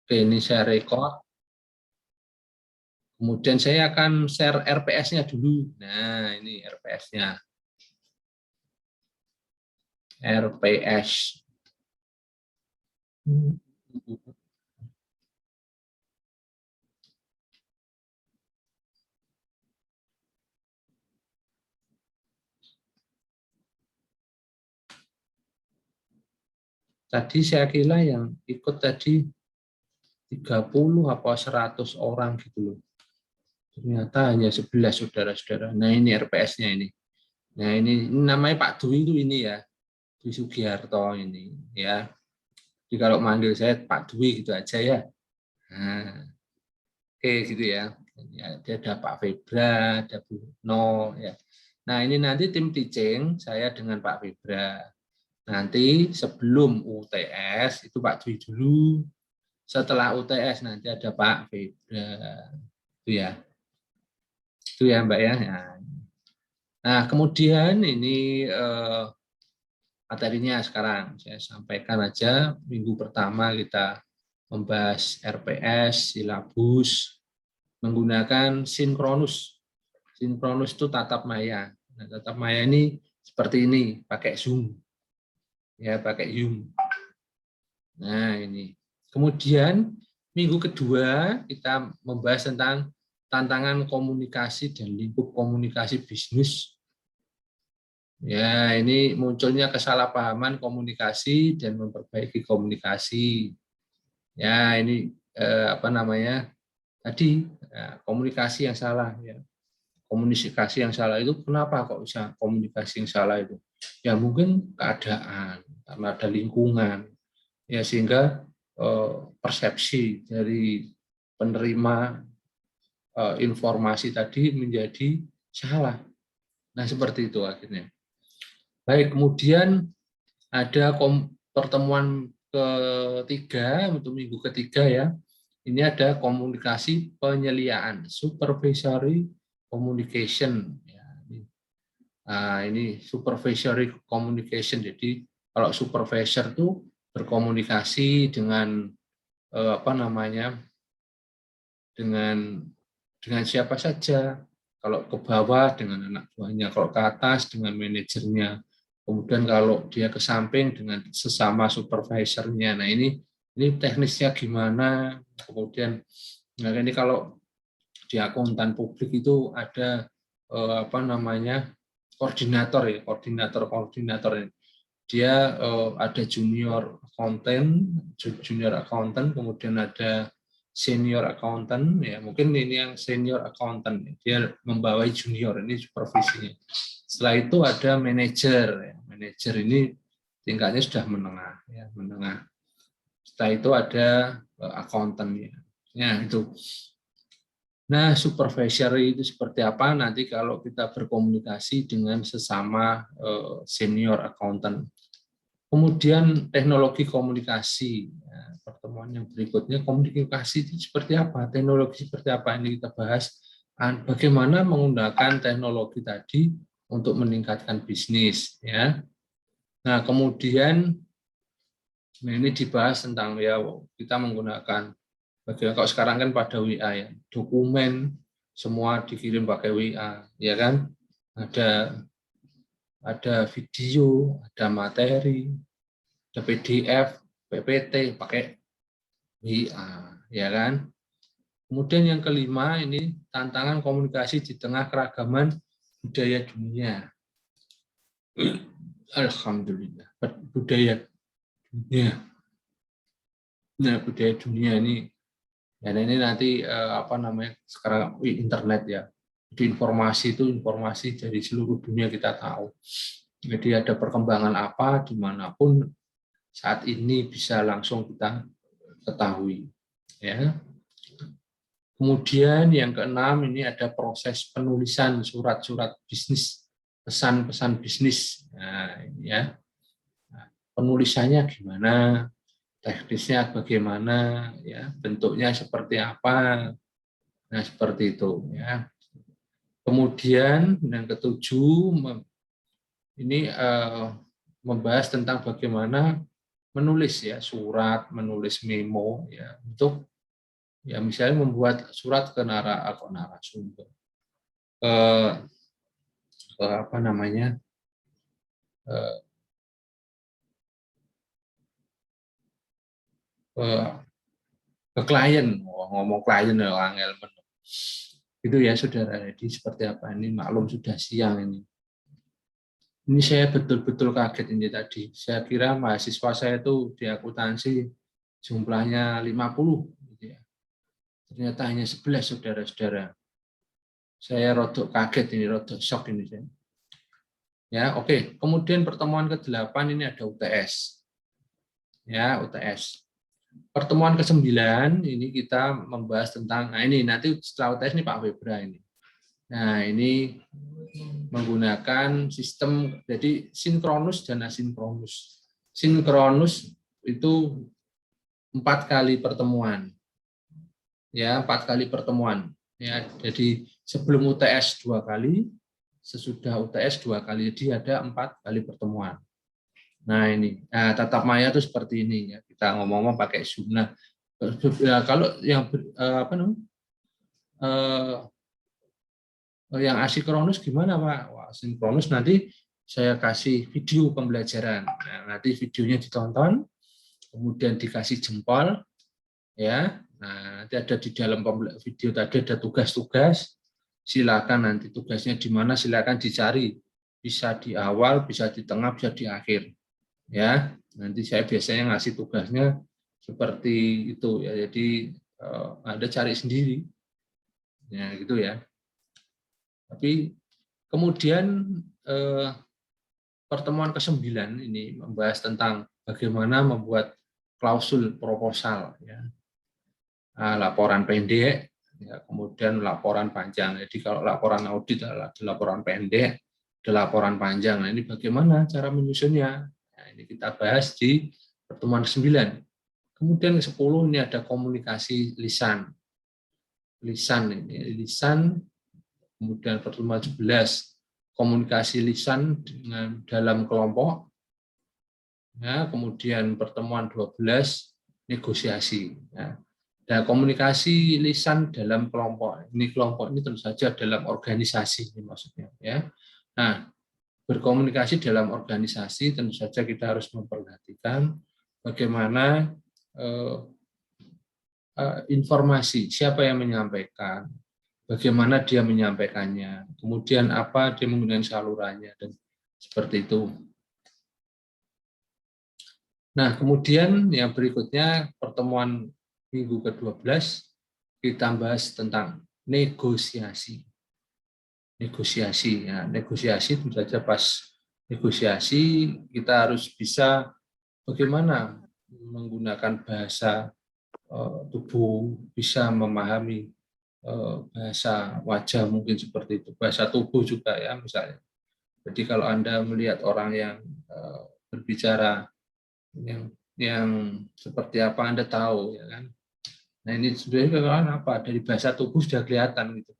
Oke, ini saya record. Kemudian saya akan share RPS-nya dulu. Nah, ini RPS-nya. RPS. Tadi saya kira yang ikut tadi 30 apa 100 orang gitu loh. Ternyata hanya 11 saudara-saudara. Nah, ini RPS-nya ini. Nah, ini namanya Pak Dwi itu ini ya. Dwi Sugiharto ini ya. Jadi kalau manggil saya Pak Dwi gitu aja ya. Nah, oke gitu ya. Dia ada Pak Febra, ada Bu No ya. Nah, ini nanti tim teaching saya dengan Pak Febra. Nanti sebelum UTS itu Pak Dwi dulu. Setelah UTS nanti ada Pak Febra. Itu ya. Itu ya Mbak ya. Nah, kemudian ini materinya sekarang saya sampaikan aja. Minggu pertama kita membahas RPS, silabus, menggunakan sinkronus. Sinkronus itu tatap maya. Nah, tatap maya ini seperti ini, pakai Zoom. Ya, pakai Zoom. Nah, ini. Kemudian minggu kedua kita membahas tentang tantangan komunikasi dan lingkup komunikasi bisnis. Ya, ini munculnya kesalahpahaman komunikasi dan memperbaiki komunikasi. Ya, ini apa namanya? Tadi komunikasi yang salah ya. Komunikasi yang salah itu kenapa kok bisa komunikasi yang salah itu? Ya mungkin keadaan, karena ada lingkungan, ya sehingga persepsi dari penerima informasi tadi menjadi salah. Nah seperti itu akhirnya. Baik, kemudian ada pertemuan ketiga untuk minggu ketiga ya. Ini ada komunikasi penyeliaan, supervisory communication. Nah, ini supervisory communication. Jadi kalau supervisor itu berkomunikasi dengan apa namanya, dengan siapa saja. Kalau ke bawah dengan anak buahnya, kalau ke atas dengan manajernya. Kemudian kalau dia ke samping dengan sesama supervisornya. Nah ini teknisnya gimana? Kemudian nah ini kalau di akuntan publik itu ada apa namanya koordinator ya, koordinator ini. Dia ada junior accountant, kemudian ada senior accountant ya, mungkin ini yang senior accountant dia membawai junior, ini supervisinya. Setelah itu ada manajer ya. Manajer ini tingkatnya sudah menengah ya, menengah. Setelah itu ada accountant ya itu. Nah, supervisory itu seperti apa nanti kalau kita berkomunikasi dengan sesama senior accountant. Kemudian teknologi komunikasi. Nah, pertemuan yang berikutnya komunikasi itu seperti apa? Teknologi seperti apa ini kita bahas. Bagaimana menggunakan teknologi tadi untuk meningkatkan bisnis ya. Nah, kemudian ini dibahas tentang ya kita menggunakan bagaimana kalau sekarang kan pada WA ya, dokumen semua dikirim pakai WA, ya kan? Ada video, ada materi, ada PDF, PPT pakai WA, ya kan? Kemudian yang kelima ini tantangan komunikasi di tengah keragaman budaya dunia. Alhamdulillah, budaya dunia. Nah, budaya dunia ini, dan ini nanti apa namanya sekarang internet ya. Jadi informasi itu informasi dari seluruh dunia kita tahu. Jadi ada perkembangan apa dimanapun saat ini bisa langsung kita ketahui. Ya. Kemudian yang keenam ini ada proses penulisan surat-surat bisnis, pesan-pesan bisnis. Nah, ini ya. Nah, penulisannya gimana? Teknisnya bagaimana? Ya, bentuknya seperti apa? Nah, seperti itu ya. Kemudian yang ketujuh ini membahas tentang bagaimana menulis ya surat, menulis memo ya untuk ya misalnya membuat surat ke narasumber, ke apa namanya, ke, ke, ke klien, ngomong klien ya angel itu ya saudara. Jadi seperti apa ini, maklum sudah siang ini. Ini saya betul-betul kaget ini tadi. Saya kira mahasiswa saya itu di akuntansi jumlahnya 50 gitu ya. Ternyata hanya 11 saudara-saudara. Saya rodok kaget ini, rodok shock ini saya. Ya, oke. Kemudian pertemuan ke-8 ini ada UTS. Ya, UTS. Pertemuan ke-9 ini kita membahas tentang, nah ini nanti setelah UTS ini Pak Febra ini. Nah, ini menggunakan sistem jadi sinkronus dan asinkronus. Sinkronus itu 4 kali pertemuan. Ya, 4 kali pertemuan. Ya, jadi sebelum UTS 2 kali, sesudah UTS 2 kali, jadi ada 4 kali pertemuan. Nah ini, nah, tatap maya itu seperti ini ya. Kita ngomong-ngomong pakai Zoom. Nah, ya, kalau yang apa namanya, yang asinkronus gimana Pak? Wah, asinkronus nanti saya kasih video pembelajaran. Nah, nanti videonya ditonton, kemudian dikasih jempol, ya. Nah, nanti ada di dalam video tadi ada tugas-tugas. Silakan nanti tugasnya di mana, silakan dicari. Bisa di awal, bisa di tengah, bisa di akhir. Ya, nanti saya biasanya ngasih tugasnya seperti itu ya. Jadi Anda cari sendiri. Ya, gitu ya. Tapi kemudian pertemuan ke-9 ini membahas tentang bagaimana membuat klausul proposal ya. Laporan pendek, ya, kemudian laporan panjang. Jadi kalau laporan audit adalah laporan pendek, ada laporan panjang. Nah, ini bagaimana cara menyusunnya? Nah, ini kita bahas di pertemuan ke-9. Kemudian ke-10 ini ada komunikasi lisan. Lisan, kemudian pertemuan 11 komunikasi lisan dengan dalam kelompok. Ya, kemudian pertemuan 12 negosiasi. Ya. Nah, komunikasi lisan dalam kelompok. Ini kelompok ini tentu saja dalam organisasi ini maksudnya ya. Nah, berkomunikasi dalam organisasi tentu saja kita harus memperhatikan bagaimana informasi, siapa yang menyampaikan, bagaimana dia menyampaikannya, kemudian apa dia menggunakan salurannya dan seperti itu. Nah, kemudian yang berikutnya pertemuan minggu ke-12 kita bahas tentang negosiasi. Negosiasi, ya, negosiasi tentu saja pas negosiasi kita harus bisa bagaimana menggunakan bahasa tubuh, bisa memahami bahasa wajah mungkin seperti itu, bahasa tubuh juga ya misalnya. Jadi kalau Anda melihat orang yang berbicara yang seperti apa Anda tahu ya kan. Nah ini sebenarnya kan apa, dari bahasa tubuh sudah kelihatan gitu.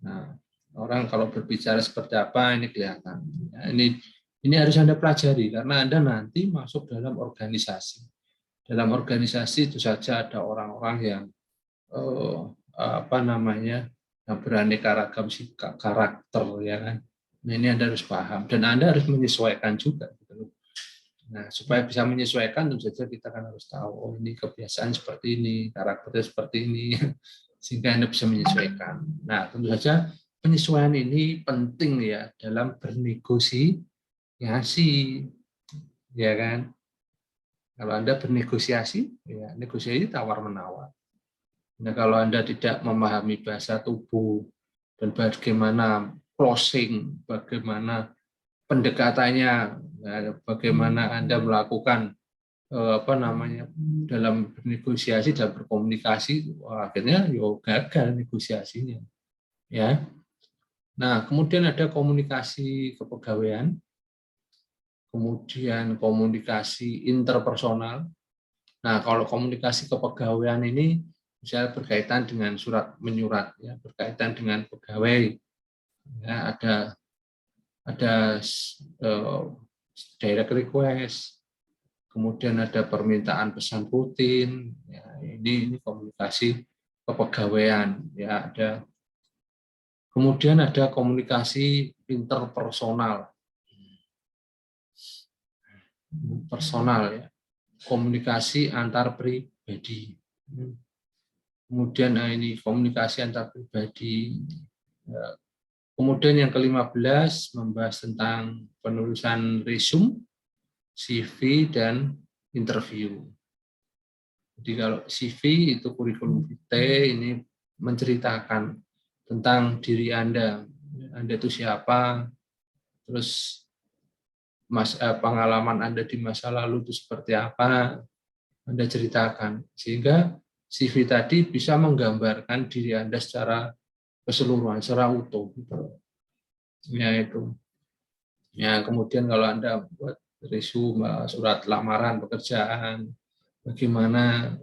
Nah orang kalau berbicara seperti apa ini kelihatan. Nah, ini harus Anda pelajari karena Anda nanti masuk dalam organisasi. Dalam organisasi itu saja ada orang-orang yang apa namanya, yang beraneka ragam karakter ya kan. Nah ini Anda harus paham dan Anda harus menyesuaikan juga. Gitu. Nah, supaya bisa menyesuaikan tentu saja kita kan harus tahu, oh ini kebiasaan seperti ini, karakternya seperti ini, sehingga Anda bisa menyesuaikan. Nah, tentu saja penyesuaian ini penting ya dalam bernegosiasi, ya kan? Kalau Anda bernegosiasi, ya negosiasi tawar-menawar. Nah, kalau Anda tidak memahami bahasa tubuh dan bagaimana closing, bagaimana pendekatannya, bagaimana Anda melakukan apa namanya dalam bernegosiasi dan berkomunikasi, akhirnya gagal negosiasinya ya. Nah kemudian ada komunikasi kepegawaian, kemudian komunikasi interpersonal. Nah kalau komunikasi kepegawaian ini misalnya berkaitan dengan surat menyurat ya, berkaitan dengan pegawai ya, ada direct request, kemudian ada permintaan pesan rutin, ya, ini komunikasi kepegawaian, ya ada. Kemudian ada komunikasi interpersonal, ya, komunikasi antar pribadi. Kemudian ini komunikasi antar pribadi. Kemudian yang ke-15 membahas tentang penulisan resume, CV, dan interview. Jadi kalau CV itu kurikulum vitae, ini menceritakan tentang diri Anda itu siapa, terus pengalaman Anda di masa lalu itu seperti apa, Anda ceritakan. Sehingga CV tadi bisa menggambarkan diri Anda secara keseluruhan, secara utuh. Ya itu. Ya, kemudian kalau Anda buat resume, surat lamaran pekerjaan, bagaimana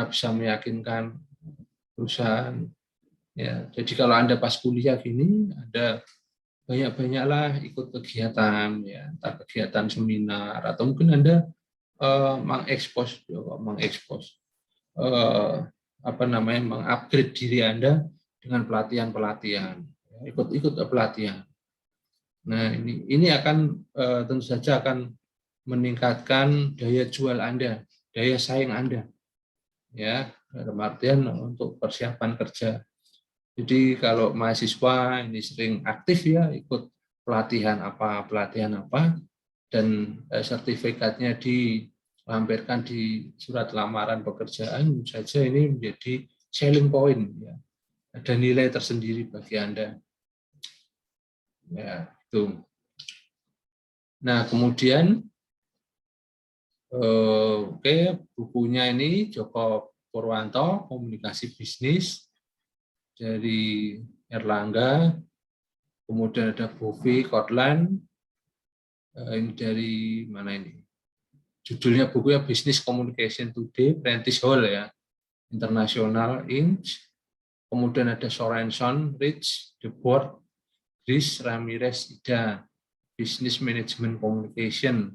bisa meyakinkan perusahaan. Ya, jadi kalau Anda pas kuliah gini, Anda banyak-banyaklah ikut kegiatan, ya, entah kegiatan seminar atau mungkin Anda mengekspos mengupgrade diri Anda dengan pelatihan-pelatihan, ikut pelatihan. Nah, ini akan tentu saja akan meningkatkan daya jual Anda, daya saing Anda, ya, dalam artian untuk persiapan kerja. Jadi kalau mahasiswa ini sering aktif ya ikut pelatihan apa, dan sertifikatnya dilampirkan di surat lamaran pekerjaan saja, ini menjadi selling point, ya. Ada nilai tersendiri bagi Anda. Ya, itu. Nah, kemudian bukunya ini Joko Purwanto, Komunikasi Bisnis dari Erlangga. Kemudian ada Bovi Kotland, ini dari mana ini? Judulnya bukunya Business Communication Today, Prentice Hall ya, International Inc. Kemudian ada Sorenson, Rich, The Board, Chris, Ramirez, Ida, Business Management Communication.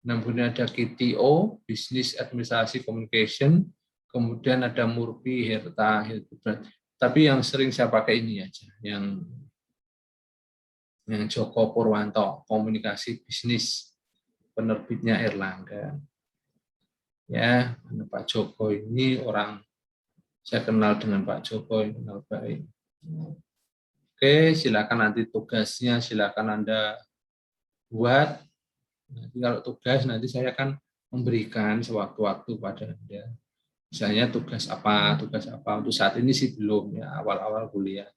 Kemudian ada KTO, Business Administrasi Communication. Kemudian ada Murphy, Herta, Hildebrand. Tapi yang sering saya pakai ini aja, yang Joko Purwanto, Komunikasi Bisnis, penerbitnya Erlangga. Ya, Pak Joko ini orang, saya kenal dengan Pak Joko, ini kenal baik. Oke, silakan nanti tugasnya, silakan Anda buat. Nanti kalau tugas, nanti saya akan memberikan sewaktu-waktu pada Anda. Misalnya tugas apa. Untuk saat ini sih belum, ya, awal-awal kuliah.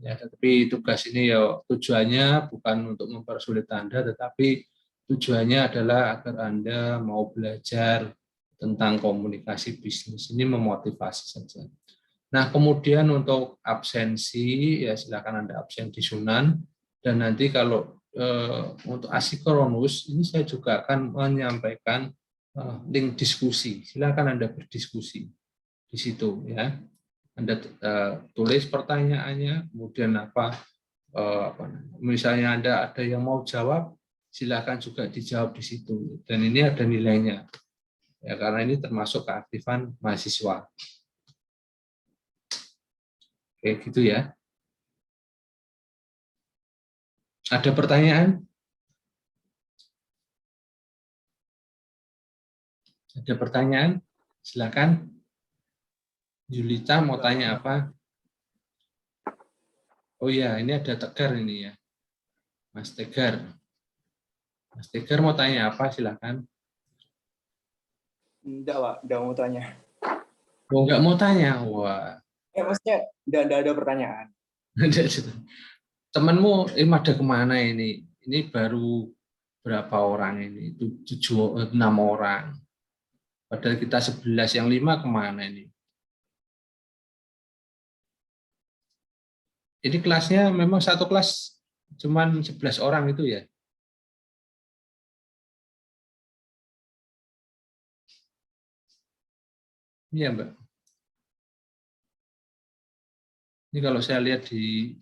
Ya, tapi tugas ini ya tujuannya bukan untuk mempersulit Anda, tetapi tujuannya adalah agar Anda mau belajar tentang komunikasi bisnis. Ini memotivasi saja. Nah, kemudian untuk absensi, ya silakan Anda absen di Sunan. Dan nanti kalau untuk asikronus, ini saya juga akan menyampaikan link diskusi. Silakan Anda berdiskusi di situ, ya. Anda tulis pertanyaannya, kemudian misalnya Anda ada yang mau jawab, silakan juga dijawab di situ. Dan ini ada nilainya, ya, karena ini termasuk keaktifan mahasiswa. Oke, gitu ya. Ada pertanyaan? Ada pertanyaan? Silakan. Julita mau tanya apa? Oh iya, ini ada Tegar ini ya. Mas Tegar. Mas Tegar mau tanya apa? Silakan. Enggak, Pak. Enggak mau tanya. Oh, enggak mau tanya? Wah. Ya, maksudnya enggak ada pertanyaan. Temanmu ada kemana ini? Ini baru berapa orang ini? 6 orang. Padahal kita 11, yang 5 kemana ini? Ini kelasnya memang satu kelas cuman 11 orang itu ya? Iya, Mbak. Ini kalau saya lihat di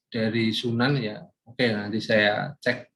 dari Sunan ya, oke, nanti saya cek